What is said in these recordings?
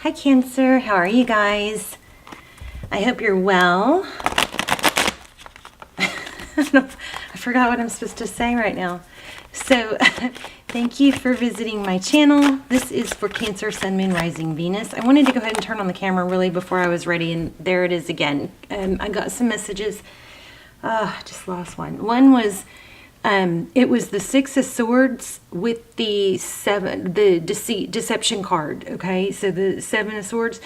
Hi Cancer, how are you guys? I hope you're well. I forgot what I'm supposed to say right now. So thank you for visiting my channel. This is for Cancer, Sun, Moon, Rising, Venus. I wanted to go ahead and turn on the camera really before I was ready, and there it is again. I got some messages. I just lost one. One was it was the Six of Swords with the deception card. Okay, so the Seven of Swords.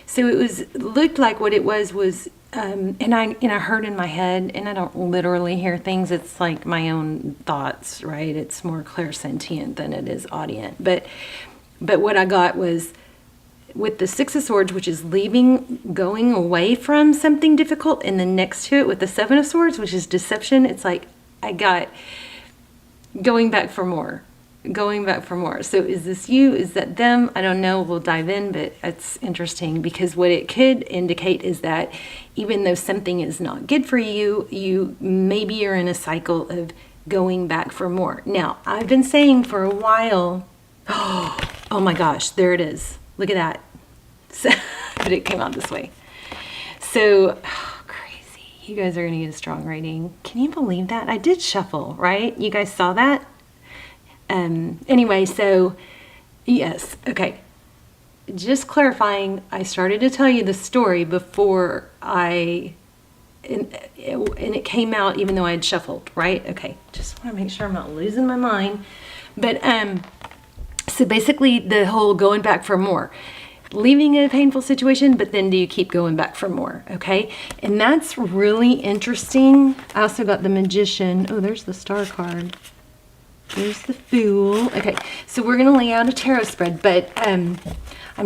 So it looked like what it was and I heard in my head, and I don't literally hear things. It's like my own thoughts, right? It's more clairsentient than it is audient. But what I got was with the Six of Swords, which is going away from something difficult, and then next to it with the Seven of Swords, which is deception. It's like I got going back for more. So is this you? Is that them? I don't know. We'll dive in, but it's interesting because what it could indicate is that even though something is not good for you, you maybe are in a cycle of going back for more. Now, I've been saying for a while, oh my gosh, there it is. Look at that. So, but it came out this way. So, crazy. You guys are going to get a strong rating. Can you believe that? I did shuffle, right? You guys saw that? Anyway, so yes, okay. Just clarifying, I started to tell you the story before and it came out even though I had shuffled, right? Okay, just want to make sure I'm not losing my mind. But so basically the whole going back for more, leaving in a painful situation, but then do you keep going back for more? Okay, and that's really interesting. I also got the Magician. Oh, there's the Star card. There's the Fool. Okay, so we're going to lay out a tarot spread, but I'm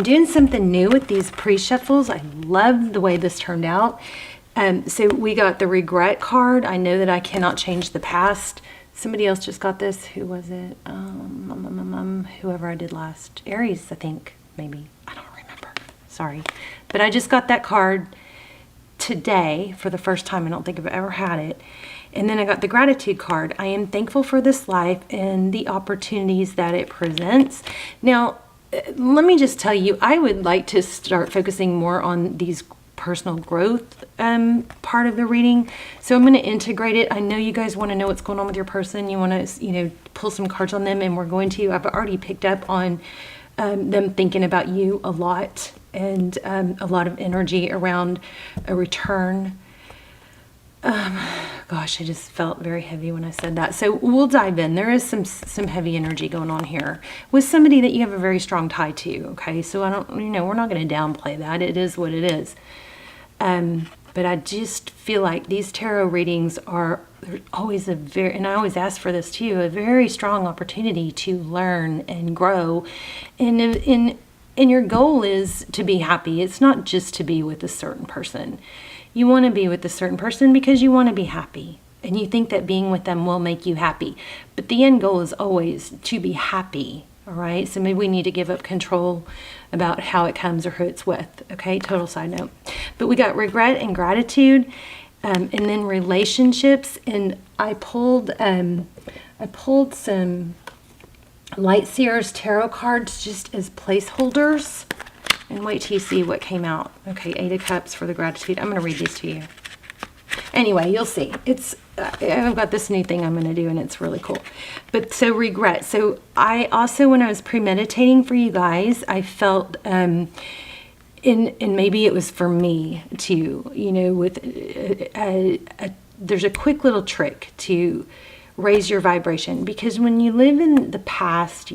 doing something new with these pre-shuffles. I love the way this turned out. So we got the Regret card. I know that I cannot change the past. Somebody else just got this. Who was it? Whoever I did last. Aries, I think, maybe. I don't remember. Sorry. But I just got that card today for the first time. I don't think I've ever had it. And then I got the Gratitude card. I am thankful for this life and the opportunities that it presents. Now, let me just tell you, I would like to start focusing more on these personal growth part of the reading. So I'm going to integrate it. I know you guys want to know what's going on with your person. You want to, pull some cards on them, and we're going to. I've already picked up on them thinking about you a lot, and a lot of energy around a return. Gosh, I just felt very heavy when I said that. So we'll dive in. There is some heavy energy going on here with somebody that you have a very strong tie to. Okay, so I don't, we're not going to downplay that. It is what it is. But I just feel like these tarot readings are always and I always ask for this too, a very strong opportunity to learn and grow. And your goal is to be happy. It's not just to be with a certain person. You want to be with a certain person because you want to be happy, and you think that being with them will make you happy. But the end goal is always to be happy, all right? So maybe we need to give up control about how it comes or who it's with, okay? Total side note. But we got Regret and Gratitude, and then relationships. And I pulled some Light Seers tarot cards just as placeholders. And wait till you see what came out. Okay, 8 of Cups for the Gratitude. I'm going to read these to you. Anyway, you'll see. I've got this new thing I'm going to do, and it's really cool. But so Regret. So I also, when I was premeditating for you guys, I felt, and maybe it was for me too, with there's a quick little trick to raise your vibration. Because when you live in the past,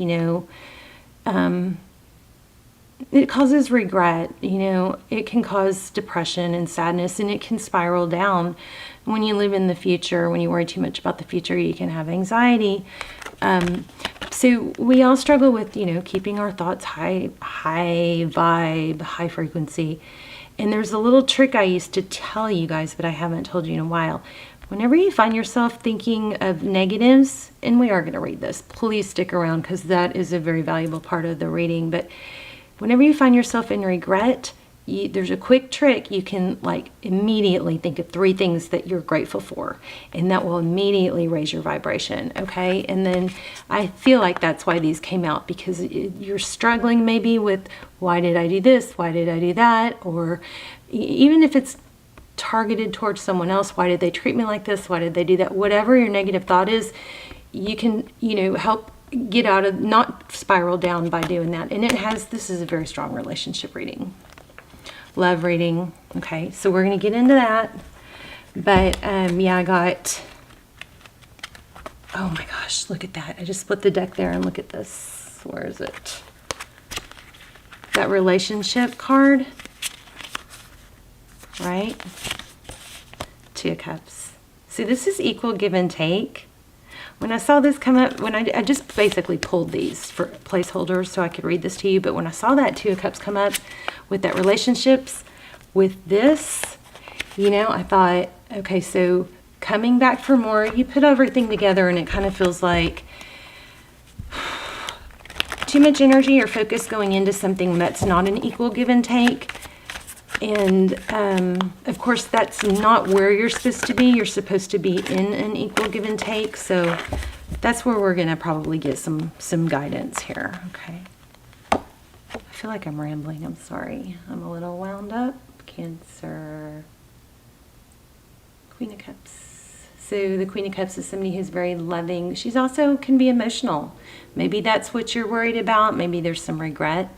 it causes regret, it can cause depression and sadness, and it can spiral down. When you live in the future, when you worry too much about the future, you can have anxiety. So we all struggle with, keeping our thoughts high vibe, high frequency. And there's a little trick I used to tell you guys, but I haven't told you in a while. Whenever you find yourself thinking of negatives, and we are going to read this, please stick around because that is a very valuable part of the reading. But whenever you find yourself in regret, there's a quick trick. You can like immediately think of 3 things that you're grateful for, and that will immediately raise your vibration. Okay. And then I feel like that's why these came out, because you're struggling maybe with, why did I do this? Why did I do that? Or even if it's targeted towards someone else, why did they treat me like this? Why did they do that? Whatever your negative thought is, you can, help get out of, not spiral down by doing that. And this is a very strong relationship reading. Love reading. Okay, so we're going to get into that. But yeah, I got, oh my gosh, look at that. I just split the deck there, and look at this. Where is it? That relationship card, right? 2 of Cups. See, this is equal give and take. When I saw this come up, when I just basically pulled these for placeholders so I could read this to you, but when I saw that 2 of Cups come up with that relationships with this, I thought, okay, so coming back for more, you put everything together and it kind of feels like too much energy or focus going into something that's not an equal give and take. And of course, that's not where you're supposed to be. You're supposed to be in an equal give and take. So that's where we're going to probably get some guidance here. Okay. I feel like I'm rambling. I'm sorry. I'm a little wound up. Cancer. Queen of Cups. So the Queen of Cups is somebody who's very loving. She's also can be emotional. Maybe that's what you're worried about. Maybe there's some regret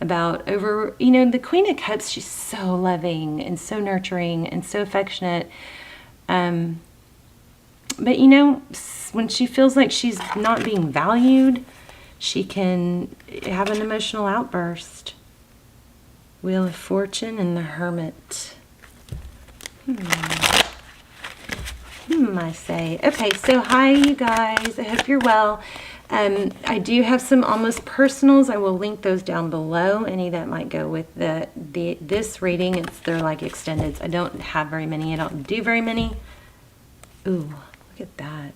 about the Queen of Cups. She's so loving and so nurturing and so affectionate. But when she feels like she's not being valued, she can have an emotional outburst. Wheel of Fortune and the Hermit. I say. Okay, so hi you guys. I hope you're well. I do have some almost personals. I will link those down below. Any that might go with this reading. They're like extendeds. I don't have very many. I don't do very many. Ooh, look at that.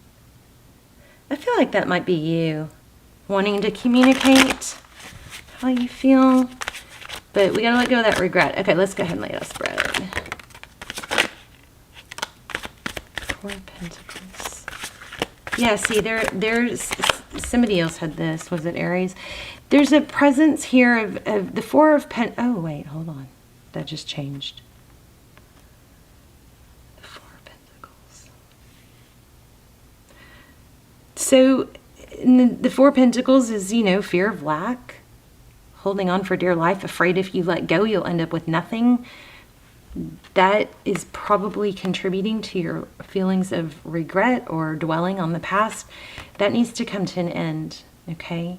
I feel like that might be you wanting to communicate how you feel, but we gotta let go of that regret. Okay, let's go ahead and lay out a spread. 4 of Pentacles. Yeah, see, there's somebody else had this. Was it Aries? There's a presence here of the 4 of oh, wait, hold on. That just changed. The 4 of Pentacles. So, the 4 of Pentacles is, fear of lack. Holding on for dear life. Afraid if you let go, you'll end up with nothing. That is probably contributing to your feelings of regret or dwelling on the past. That needs to come to an end, okay?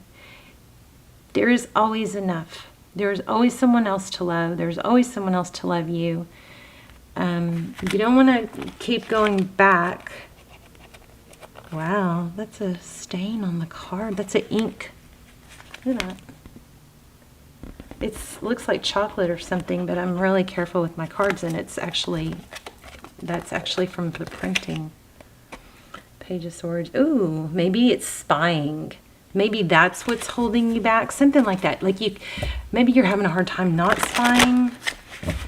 There is always enough. There's always someone else to love. There's always someone else to love you. You don't want to keep going back. Wow, that's a stain on the card. That's an ink. Look at that. It looks like chocolate or something, but I'm really careful with my cards, and that's actually from the printing. Page of Swords. Ooh, maybe it's spying. Maybe that's what's holding you back. Something like that. Like maybe you're having a hard time not spying.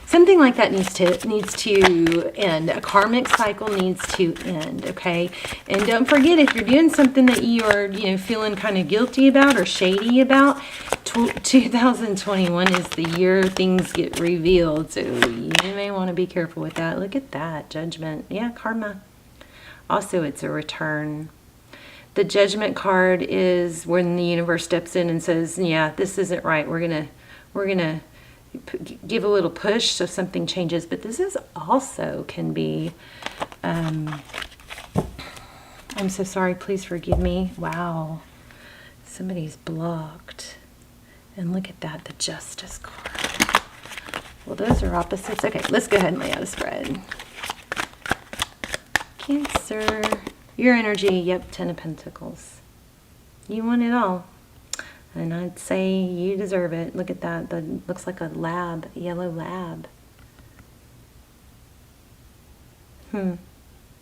Something like that needs to end. A karmic cycle needs to end, okay? And don't forget, if you're doing something that you are, feeling kind of guilty about or shady about, 2021 is the year things get revealed. So you may want to be careful with that. Look at that. Judgment. Yeah, karma. Also, it's a return. The Judgment card is when the universe steps in and says, yeah, this isn't right. We're gonna give a little push so something changes. But this is also can be, I'm so sorry, please forgive me. Wow, somebody's blocked. And look at that, the Justice card. Well, those are opposites. Okay, let's go ahead and lay out a spread. Cancer, your energy, yep, 10 of Pentacles. You want it all. And I'd say you deserve it. Look at that. That looks like a lab, a yellow lab.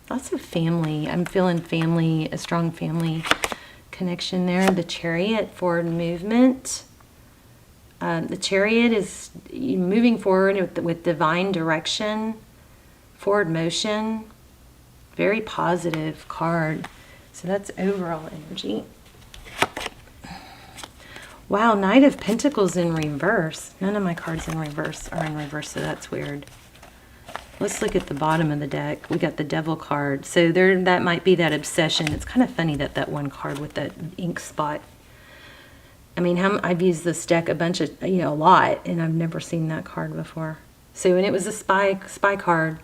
Also family. I'm feeling family, a strong family connection there. The Chariot, forward movement. The Chariot is moving forward with divine direction, forward motion. Very positive card. So that's overall energy. Wow, Knight of Pentacles in reverse. None of my cards in reverse are in reverse, so that's weird. Let's look at the bottom of the deck. We got the Devil card. So there, that might be that obsession. It's kind of funny that that one card with that ink spot. I mean, I've used this deck a bunch of, a lot, and I've never seen that card before. So, and it was a spy card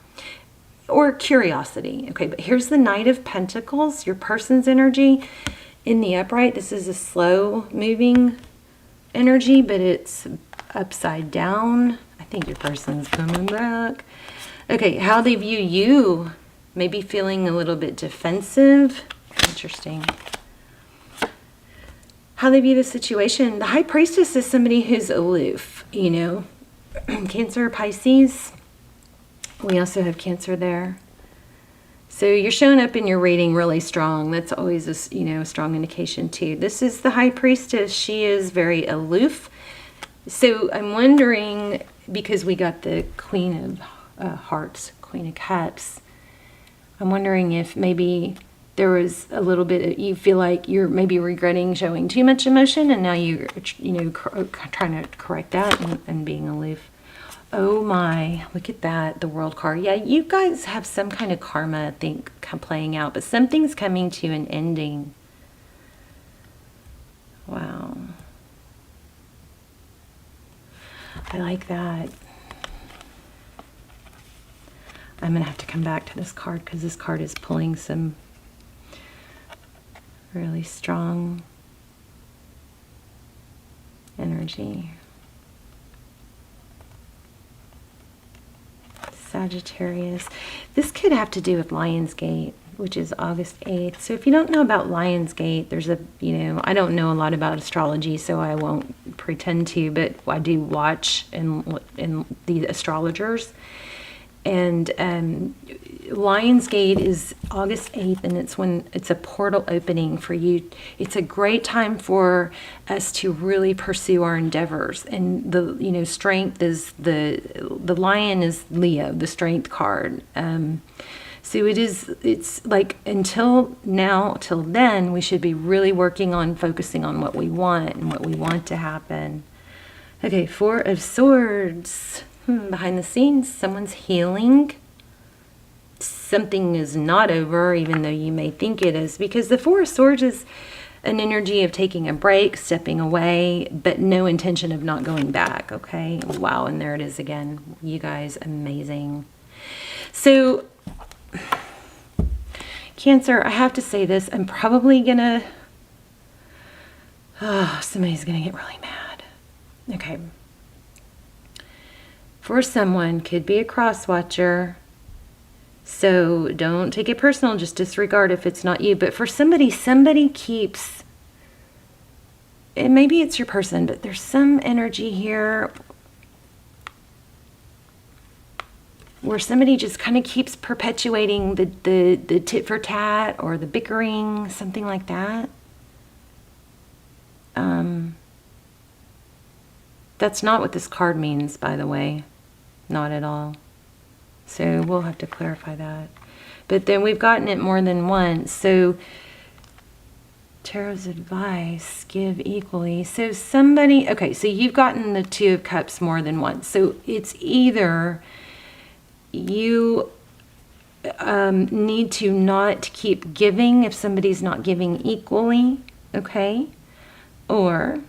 or curiosity. Okay, but here's the Knight of Pentacles, your person's energy in the upright. This is a slow moving energy, but it's upside down. I think your person's coming back. Okay, how they view you, maybe feeling a little bit defensive. Interesting. How they view the situation. The High Priestess is somebody who's aloof, Cancer, Pisces. We also have Cancer there. So you're showing up in your reading really strong. That's always a strong indication too. This is the High Priestess. She is very aloof. So I'm wondering, because we got the Queen of Hearts, Queen of Cups, I'm wondering if maybe there was a little bit, you feel like you're maybe regretting showing too much emotion, and now you're, trying to correct that and being aloof. Oh my, look at that, the World card. Yeah, you guys have some kind of karma, I think, playing out, but something's coming to an ending. Wow. I like that. I'm going to have to come back to this card because this card is pulling some really strong energy. Sagittarius. This could have to do with Lionsgate, which is August 8th. So if you don't know about Lionsgate, there's a, I don't know a lot about astrology, so I won't pretend to, but I do watch in the astrologers. And Lionsgate is August 8th, and it's when it's a portal opening for you. It's a great time for us to really pursue our endeavors. And the strength is the lion is Leo, the strength card. So it's like until now, till then, we should be really working on focusing on what we want and what we want to happen. Okay, Four of Swords. Behind the scenes, someone's healing. Something is not over, even though you may think it is, because the Four of Swords is an energy of taking a break, stepping away, but no intention of not going back, okay? Wow, and there it is again. You guys, amazing. So, Cancer, I have to say this. I'm probably gonna... somebody's gonna get really mad. Okay. For someone, could be a cross-watcher, so don't take it personal, just disregard if it's not you. But for somebody keeps, and maybe it's your person, but there's some energy here where somebody just kind of keeps perpetuating the tit for tat or the bickering, something like that. That's not what this card means, by the way. Not at all. So we'll have to clarify that. But then we've gotten it more than once. So Tarot's advice, give equally. So somebody, okay, so you've gotten the Two of Cups more than once. So it's either you need to not keep giving if somebody's not giving equally, okay? Or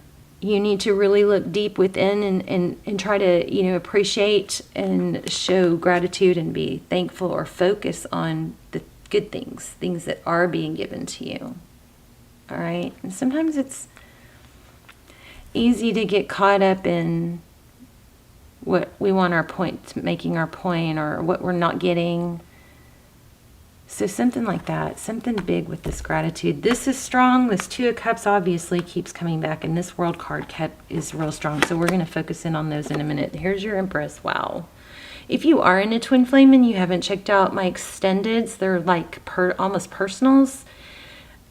you need to really look deep within and try to, appreciate and show gratitude and be thankful or focus on the good things that are being given to you. All right? And sometimes it's easy to get caught up in what we want our point, making our point, or what we're not getting. So something like that, something big with this gratitude. This is strong. This Two of Cups obviously keeps coming back, and this World card is real strong. So we're going to focus in on those in a minute. Here's your Empress. Wow. If you are in a twin flame and you haven't checked out my extendeds, they're like almost personals.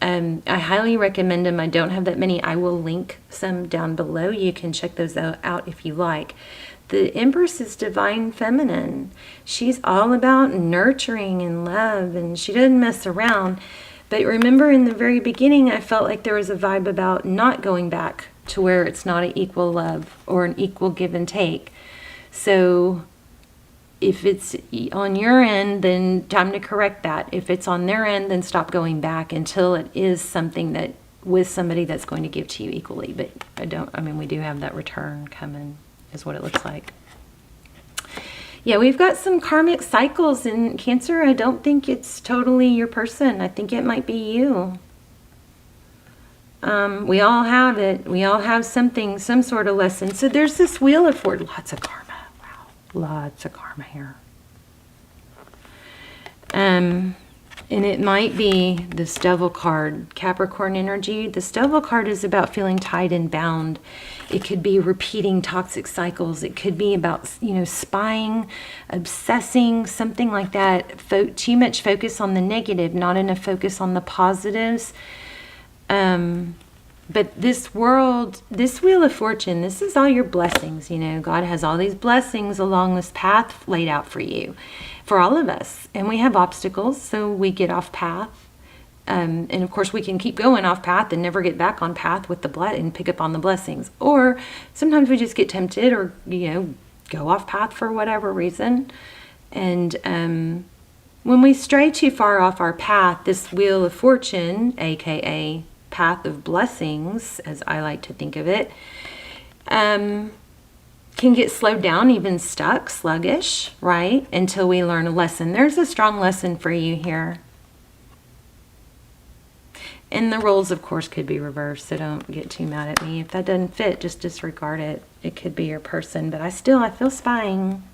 I highly recommend them. I don't have that many. I will link some down below. You can check those out if you like. The Empress is divine feminine. She's all about nurturing and love, and she doesn't mess around. But remember, in the very beginning, I felt like there was a vibe about not going back to where it's not an equal love or an equal give and take. So if it's on your end, then time to correct that. If it's on their end, then stop going back until it is something that with somebody that's going to give to you equally. But we do have that return coming, is what it looks like. Yeah, we've got some karmic cycles in Cancer. I don't think it's totally your person. I think it might be you. We all have it. We all have something, some sort of lesson. So there's this Wheel of Fortune. Lots of karma. Wow. Lots of karma here. And it might be this Devil card, Capricorn energy. This Devil card is about feeling tied and bound. It could be repeating toxic cycles. It could be about, spying, obsessing, something like that. Too much focus on the negative, not enough focus on the positives. But this world, this Wheel of Fortune, this is all your blessings. God has all these blessings along this path laid out for you, for all of us. And we have obstacles, so we get off path. And of course, we can keep going off path and never get back on path with and pick up on the blessings. Or sometimes we just get tempted or, go off path for whatever reason. And when we stray too far off our path, this Wheel of Fortune, aka path of blessings, as I like to think of it, can get slowed down, even stuck, sluggish, right? Until we learn a lesson. There's a strong lesson for you here. And the roles, of course, could be reversed, so don't get too mad at me. If that doesn't fit, just disregard it. It could be your person, but I feel spying.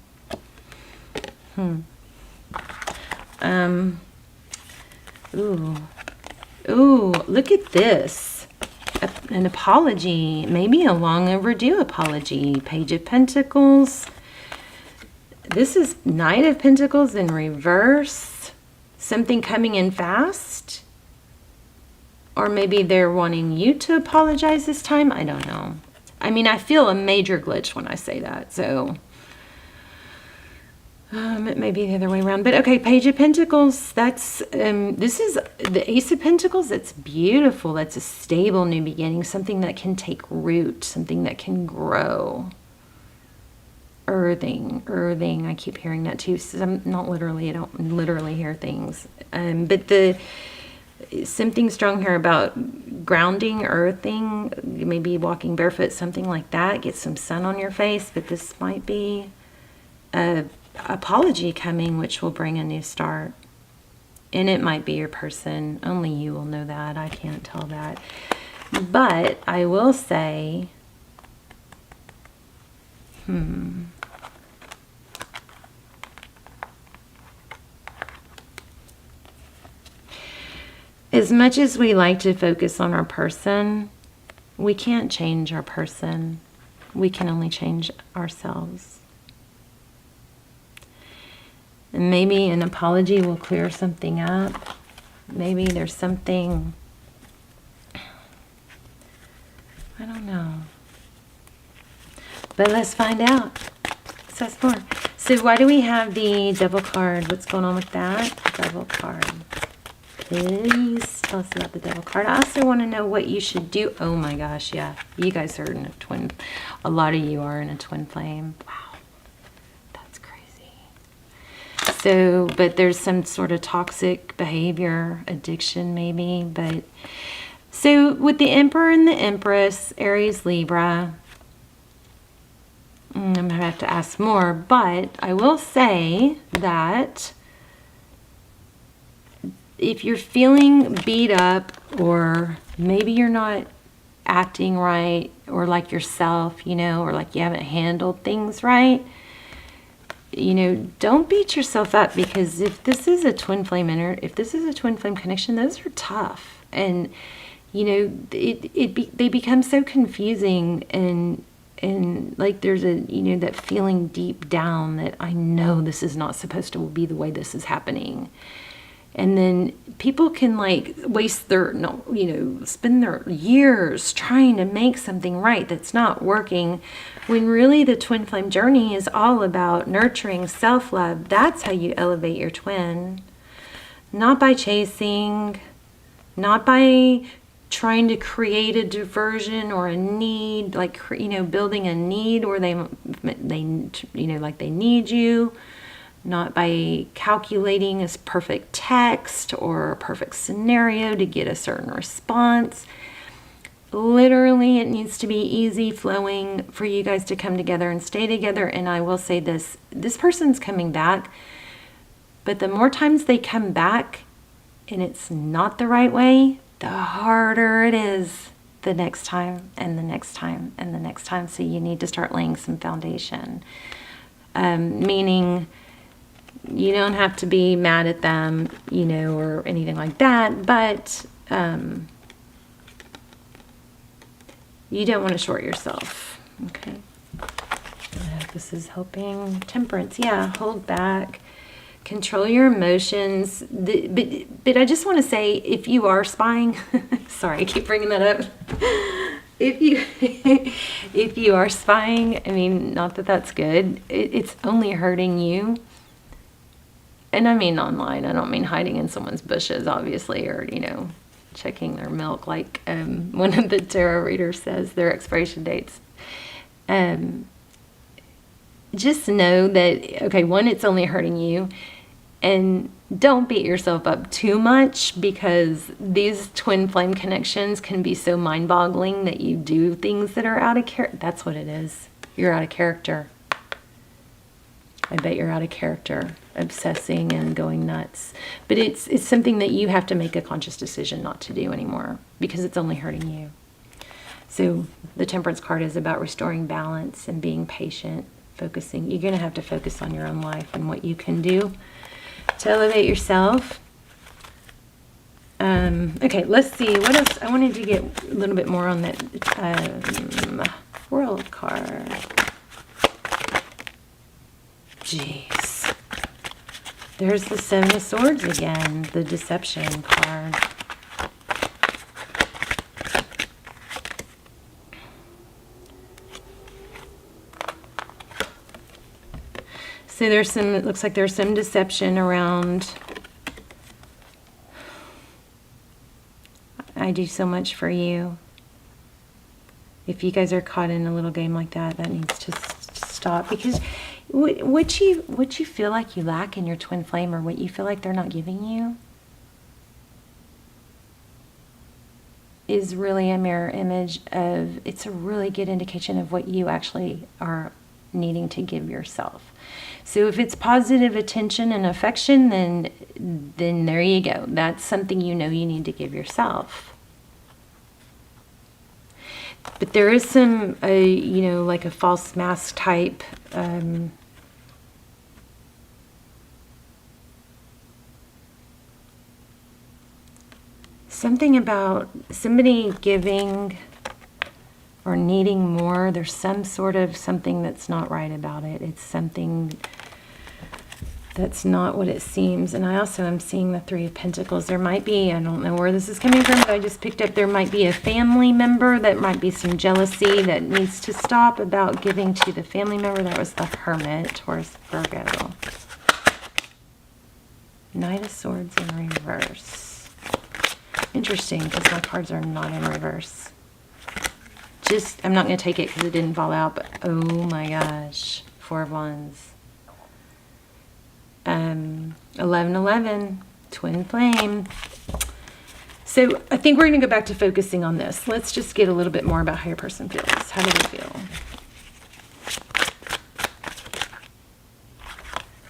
Ooh, look at this. An apology, maybe a long overdue apology. Page of Pentacles. This is Knight of Pentacles in reverse. Something coming in fast. Or maybe they're wanting you to apologize this time. I don't know. I feel a major glitch when I say that. So it may be the other way around. But okay, Page of Pentacles. That's this is the Ace of Pentacles. That's beautiful. That's a stable new beginning. Something that can take root. Something that can grow. Earthing. I keep hearing that too. So I'm not literally. I don't literally hear things. But something strong here about grounding, earthing, maybe walking barefoot, something like that. Get some sun on your face, but this might be a apology coming, which will bring a new start. And it might be your person. Only you will know that. I can't tell that. But I will say, as much as we like to focus on our person, we can't change our person. We can only change ourselves. And maybe an apology will clear something up. Maybe there's something, I don't know. But let's find out. Let's ask more. So why do we have the Devil card? What's going on with that? Devil card. Please tell us about the Devil card. I also want to know what you should do. Oh my gosh, yeah. You guys are in a twin. A lot of you are in a twin flame. Wow. That's crazy. So, but there's some sort of toxic behavior, addiction maybe. But so with the Emperor and the Empress, Aries, Libra, I'm going to have to ask more. But I will say that if you're feeling beat up, or maybe you're not acting right or like yourself, or like you haven't handled things right, don't beat yourself up, because if this is a twin flame connection, those are tough. And, they become so confusing, and like there's that feeling deep down that I know this is not supposed to be the way this is happening. And then people can like waste their, no, you know, spend their years trying to make something right that's not working, when really the twin flame journey is all about nurturing self-love. That's how you elevate your twin. Not by chasing, not by trying to create a diversion or a need, like, you know, building a need where they you know, like they need you. Not by calculating a perfect text or a perfect scenario to get a certain response. Literally, it needs to be easy flowing for you guys to come together and stay together. And I will say this person's coming back, but the more times they come back and it's not the right way, the harder it is the next time and the next time and the next time. So you need to start laying some foundation. Meaning, you don't have to be mad at them, you know, or anything like that, but you don't want to short yourself. Okay. I hope this is helping. Temperance. Yeah, hold back. Control your emotions. But I just want to say, if you are spying, sorry, I keep bringing that up. If you are spying, I mean, not that that's good. It's only hurting you. And I mean online. I don't mean hiding in someone's bushes, obviously, or, you know, checking their milk like one of the tarot readers says, their expiration dates. Just know that, okay, one, it's only hurting you. And don't beat yourself up too much, because these twin flame connections can be so mind-boggling that you do things that are out of character. That's what it is. You're out of character. I bet you're out of character, obsessing and going nuts. But it's something that you have to make a conscious decision not to do anymore, because it's only hurting you. So the Temperance card is about restoring balance and being patient, focusing. You're going to have to focus on your own life and what you can do to elevate yourself. Okay, let's see. What else? I wanted to get a little bit more on that World card. Jeez. There's the Seven of Swords again, the Deception card. So there's some, it looks like there's some deception around, I do so much for you. If you guys are caught in a little game like that, that needs to stop, because what you feel like you lack in your twin flame, or what you feel like they're not giving you, is really a mirror image of, it's a really good indication of what you actually are needing to give yourself. So if it's positive attention and affection, then there you go. That's something you know you need to give yourself. But there is some, you know, like a false mask type something about somebody giving or needing more. There's some sort of something that's not right about it. It's something that's not what it seems. And I also am seeing the Three of Pentacles. There might be, I don't know where this is coming from, but I just picked up, there might be a family member that might be some jealousy that needs to stop about giving to the family member. That was the Hermit, Taurus, Virgo. Knight of Swords in reverse. Interesting, because my cards are not in reverse. Just, I'm not going to take it because it didn't fall out, but oh my gosh. Four of Wands. 1111, twin flame. So I think we're going to go back to focusing on this. Let's just get a little bit more about how your person feels. How do they feel?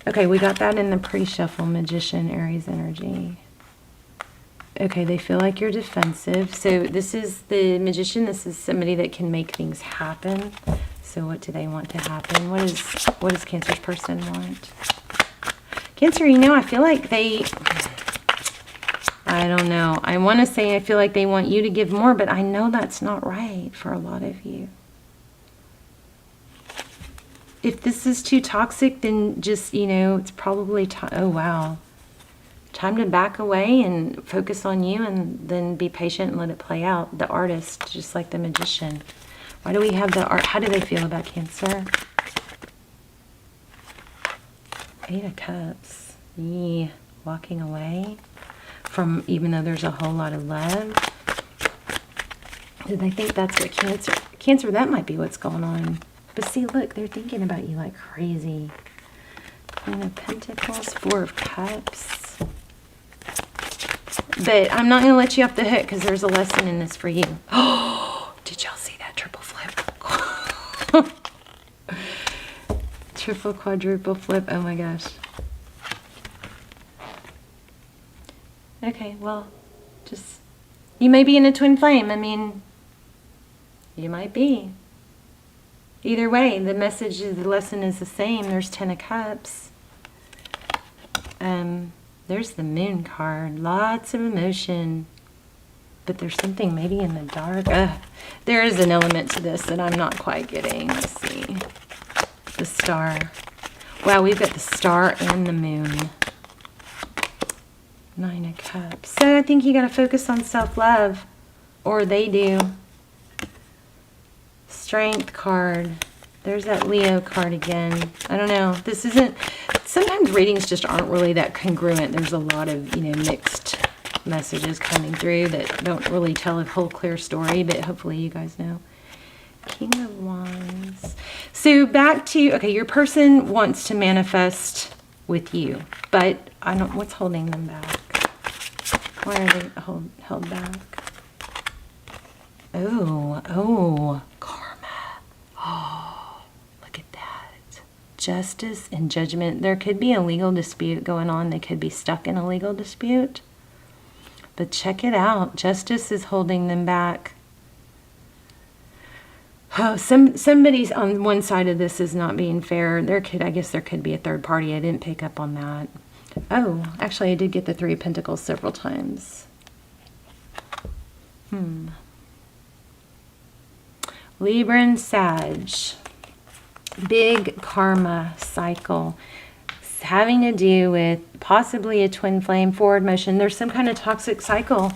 Okay, we got that in the pre-shuffle. Magician, Aries energy. Okay, they feel like you're defensive. So this is the Magician. This is somebody that can make things happen. So what do they want to happen? What does Cancer's person want? Cancer, you know, I feel like I don't know. I want to say I feel like they want you to give more, but I know that's not right for a lot of you. If this is too toxic, then just, you know, it's probably, oh wow. Time to back away and focus on you, and then be patient and let it play out. The artist, just like the magician. Why do we have the art? How do they feel about Cancer? 8 of Cups. Yeah. Walking away from, even though there's a whole lot of love. Do they think that's what Cancer, that might be what's going on. But see, look, they're thinking about you like crazy. Queen of Pentacles, 4 of Cups. But I'm not going to let you off the hook because there's a lesson in this for you. Oh, did y'all see that triple flip? Triple, quadruple flip. Oh my gosh. Okay, well, just, you may be in a twin flame. I mean, you might be. Either way, the message, the lesson is the same. There's 10 of Cups. There's the Moon card. Lots of emotion. But there's something maybe in the dark. There is an element to this that I'm not quite getting. Let's see. The Star. Wow, we've got the Star and the Moon. 9 of Cups. So I think you got to focus on self-love. Or they do. Strength card. There's that Leo card again. I don't know. This isn't... Sometimes readings just aren't really that congruent. There's a lot of, you know, mixed messages coming through that don't really tell a whole clear story, but hopefully you guys know. King of Wands. So back to... Okay, your person wants to manifest with you, but I don't... What's holding them back? Why are they held back? Oh, karma. Oh, look at that. Justice and judgment. There could be a legal dispute going on. They could be stuck in a legal dispute. But check it out. Justice is holding them back. Oh, somebody's on one side of this is not being fair. I guess there could be a third party. I didn't pick up on that. Oh, actually I did get the 3 of Pentacles several times. Libra and Sag. Big karma cycle. It's having to do with possibly a twin flame, forward motion. There's some kind of toxic cycle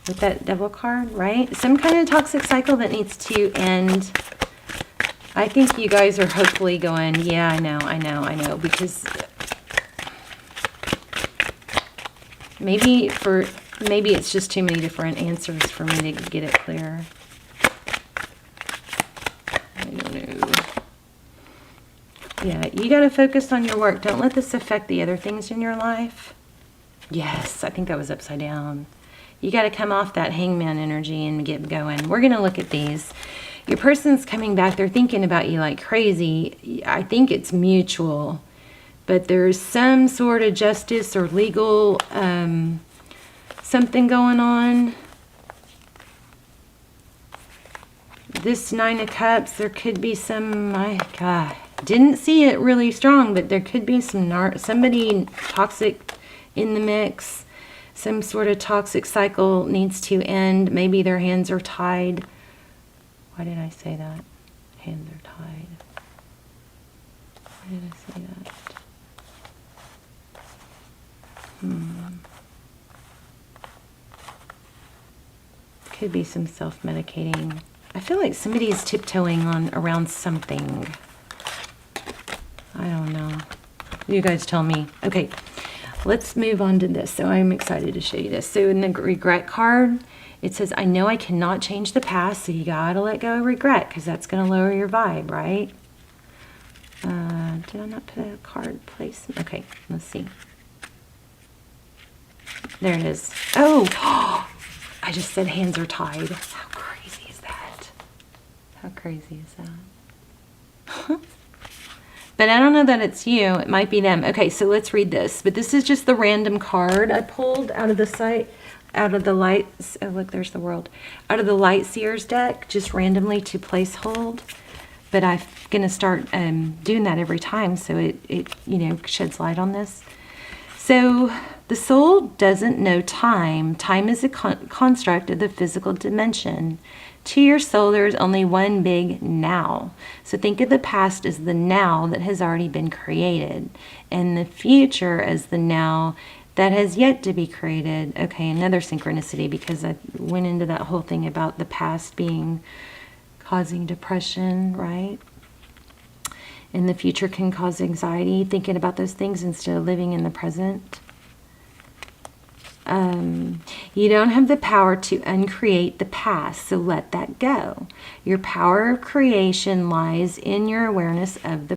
with that Devil card, right? Some kind of toxic cycle that needs to end. I think you guys are hopefully going, yeah, I know, because maybe it's just too many different answers for me to get it clear. I don't know. Yeah, you got to focus on your work. Don't let this affect the other things in your life. Yes, I think that was upside down. You got to come off that hangman energy and get going. We're going to look at these. Your person's coming back. They're thinking about you like crazy. I think it's mutual. But there's some sort of justice or legal something going on. This 9 of Cups, there could be some, my God, didn't see it really strong, but there could be somebody toxic in the mix. Some sort of toxic cycle needs to end. Maybe their hands are tied. Why did I say that? Hands are tied. Why did I say that? Could be some self-medicating. I feel like somebody is tiptoeing around something. I don't know. You guys tell me. Okay, let's move on to this. So I'm excited to show you this. So in the regret card, it says, I know I cannot change the past, so you gotta let go of regret, because that's gonna lower your vibe, right? Did I not put a card placement? Okay, let's see. There it is. Oh, I just said hands are tied. How crazy is that? How crazy is that? But I don't know that it's you. It might be them. Okay, so let's read this. But this is just the random card I pulled out of the site, out of the lights. Oh, look, there's the world. Out of the Light Seers deck, just randomly to place hold. But I'm going to start doing that every time, so it you know, sheds light on this. So the soul doesn't know time. Time is a construct of the physical dimension. To your soul, there is only one big now. So think of the past as the now that has already been created, and the future as the now that has yet to be created. Okay, another synchronicity, because I went into that whole thing about the past being causing depression, right? And the future can cause anxiety, thinking about those things instead of living in the present. You don't have the power to uncreate the past, so let that go. Your power of creation lies in your awareness of the